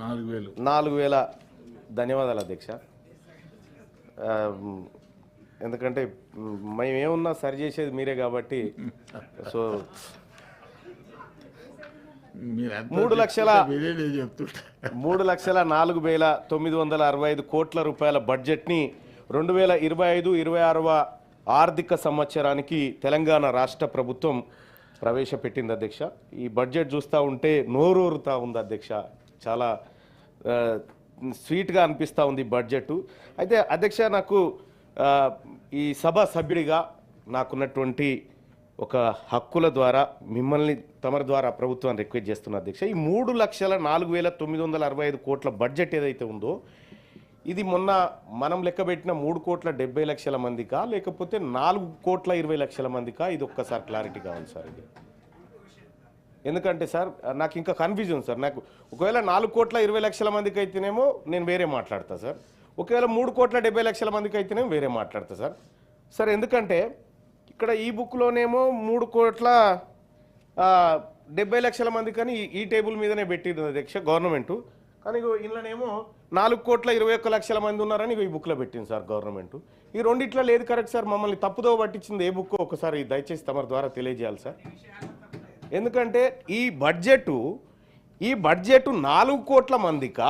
4000 ధన్యవాదాలు అధ్యక్ష. ఎందుకంటే మేమేమున్నా సరి చేసేది మీరే కాబట్టి సో 3,04,965 కోట్ల రూపాయల బడ్జెట్ని 2025-26వ ఆర్థిక సంవత్సరానికి తెలంగాణ రాష్ట్ర ప్రభుత్వం ప్రవేశపెట్టింది అధ్యక్ష. ఈ బడ్జెట్ చూస్తూ ఉంటే నోరూరుతా ఉంది అధ్యక్ష. చాలా స్వీట్గా అనిపిస్తూ ఉంది బడ్జెట్. అయితే అధ్యక్ష, నాకు ఈ సభ సభ్యుడిగా నాకున్నటువంటి ఒక హక్కుల ద్వారా మిమ్మల్ని తమరి ద్వారా ప్రభుత్వాన్ని రిక్వెస్ట్ చేస్తున్నా అధ్యక్ష. ఈ 3,04,965 కోట్ల బడ్జెట్ ఏదైతే ఉందో ఇది మొన్న మనం లెక్కబెట్టిన 3,70,00,000 మందికా లేకపోతే 4,20,00,000 మందికా? ఇది ఒక్కసారి క్లారిటీ కావాలి సార్. ఇది ఎందుకంటే సార్ నాకు ఇంకా కన్ఫ్యూజన్ సార్. నాకు ఒకవేళ 4,20,00,000 మందికి అయితేనేమో నేను వేరే మాట్లాడతా సార్. ఒకవేళ 3,70,00,000 మందికి అయితేనేమో వేరే మాట్లాడతా సార్. సార్ ఎందుకంటే ఇక్కడ ఈ బుక్లోనేమో 3,70,00,000 మంది కానీ ఈ టేబుల్ మీదనే పెట్టింది అధ్యక్ష గవర్నమెంటు. కానీ ఇందులోనేమో 4,21,00,000 మంది ఉన్నారని ఈ బుక్లో పెట్టింది సార్ గవర్నమెంటు. ఈ రెండిట్లో లేదు కరెక్ట్ సార్. మమ్మల్ని తప్పుదో పట్టించింది ఏ బుక్ ఒకసారి దయచేసి తమ ద్వారా తెలియజేయాలి సార్. ఎందుకంటే ఈ బడ్జెట్ 4 కోట్ల మందికా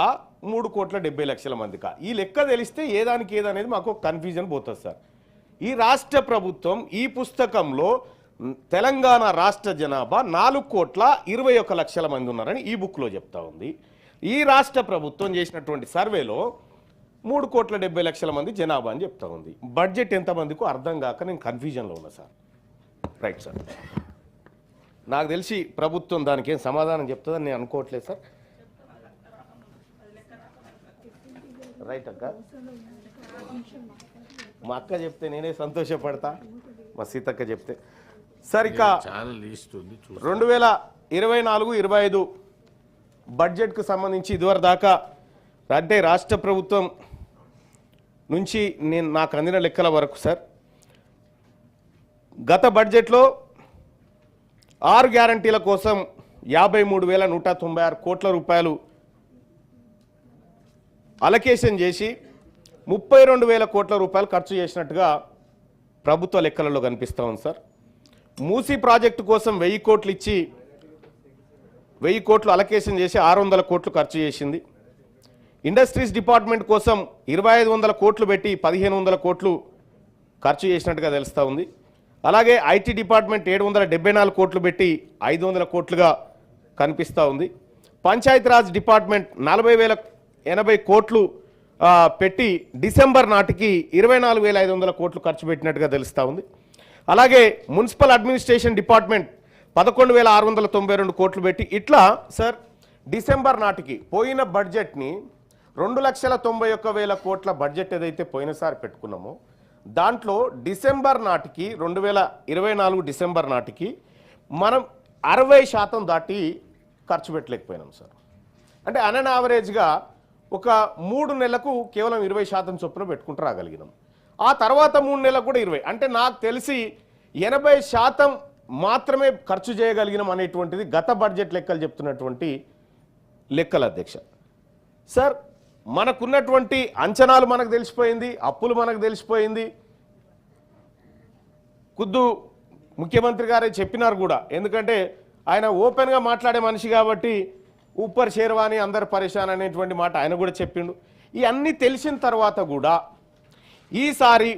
3,70,00,000 మందికా ఈ లెక్క తెలిస్తే ఏదానికి ఏదనేది మాకు కన్ఫ్యూజన్ పోతుంది సార్. ఈ రాష్ట్ర ప్రభుత్వం ఈ పుస్తకంలో తెలంగాణ రాష్ట్ర జనాభా 4,21,00,000 మంది ఉన్నారని ఈ బుక్లో చెప్తా ఉంది. ఈ రాష్ట్ర ప్రభుత్వం చేసినటువంటి సర్వేలో 3,70,00,000 మంది జనాభా అని చెప్తా ఉంది. బడ్జెట్ ఎంతమందికో అర్థం కాక నేను కన్ఫ్యూజన్లో ఉన్నా సార్. Right sir. నాకు తెలిసి ప్రభుత్వం దానికి ఏం సమాధానం చెప్తుందని నేను అనుకోవట్లేదు సార్. రైట్ అక్క, మా అక్క చెప్తే నేనే సంతోషపడతా, మా సీతక్క చెప్తే. సార్ ఇక 2024-25 బడ్జెట్కు సంబంధించి ఇదివరకు దాకా అంటే రాష్ట్ర ప్రభుత్వం నుంచి నాకు అందిన లెక్కల వరకు సార్ గత బడ్జెట్లో 6 గ్యారంటీల కోసం 53,196 కోట్ల రూపాయలు అలొకేషన్ చేసి 32,000 కోట్ల రూపాయలు ఖర్చు చేసినట్టుగా ప్రభుత్వ లెక్కలలో కనిపిస్తూ ఉంది సార్. మూసీ ప్రాజెక్టు కోసం 1,000 కోట్లు ఇచ్చి 1,000 కోట్లు అలొకేషన్ చేసి 600 కోట్లు ఖర్చు చేసింది. ఇండస్ట్రీస్ డిపార్ట్మెంట్ కోసం 2,500 కోట్లు పెట్టి 1,500 కోట్లు ఖర్చు చేసినట్టుగా తెలుస్తూ ఉంది. అలాగే ఐటీ డిపార్ట్మెంట్ 774 కోట్లు పెట్టి 500 కోట్లుగా కనిపిస్తూ ఉంది. పంచాయతీరాజ్ డిపార్ట్మెంట్ 40,080 కోట్లు పెట్టి డిసెంబర్ నాటికి 24,500 కోట్లు ఖర్చు పెట్టినట్టుగా తెలుస్తూ ఉంది. అలాగే మున్సిపల్ అడ్మినిస్ట్రేషన్ డిపార్ట్మెంట్ 11,692 కోట్లు పెట్టి ఇట్లా సార్ డిసెంబర్ నాటికి పోయిన బడ్జెట్ని 2,91,000 కోట్ల బడ్జెట్ ఏదైతే పోయినసారి పెట్టుకున్నామో దాంట్లో డిసెంబర్ నాటికి 2024 డిసెంబర్ నాటికి మనం 60% దాటి ఖర్చు పెట్టలేకపోయినాం సార్. అంటే అన్ యావరేజ్గా ఒక 3 నెలలకు కేవలం 20% చొప్పున పెట్టుకుంటూ రాగలిగినాం. ఆ తర్వాత 3 నెలలకు కూడా 20, అంటే నాకు తెలిసి 80% మాత్రమే ఖర్చు చేయగలిగినాం అనేటువంటిది గత బడ్జెట్ లెక్కలు చెప్తున్నటువంటి లెక్కలు అధ్యక్ష. సార్ మనకున్నటువంటి అంచనాలు మనకు తెలిసిపోయింది, అప్పులు మనకు తెలిసిపోయింది. ఖుద్దు ముఖ్యమంత్రి గారే చెప్పినారు కూడా, ఎందుకంటే ఆయన ఓపెన్గా మాట్లాడే మనిషి కాబట్టి ఊపర్ షేర్వాణి అందరు పరేషాన్ అనేటువంటి మాట ఆయన కూడా చెప్పిండు. ఇవన్నీ తెలిసిన తర్వాత కూడా ఈసారి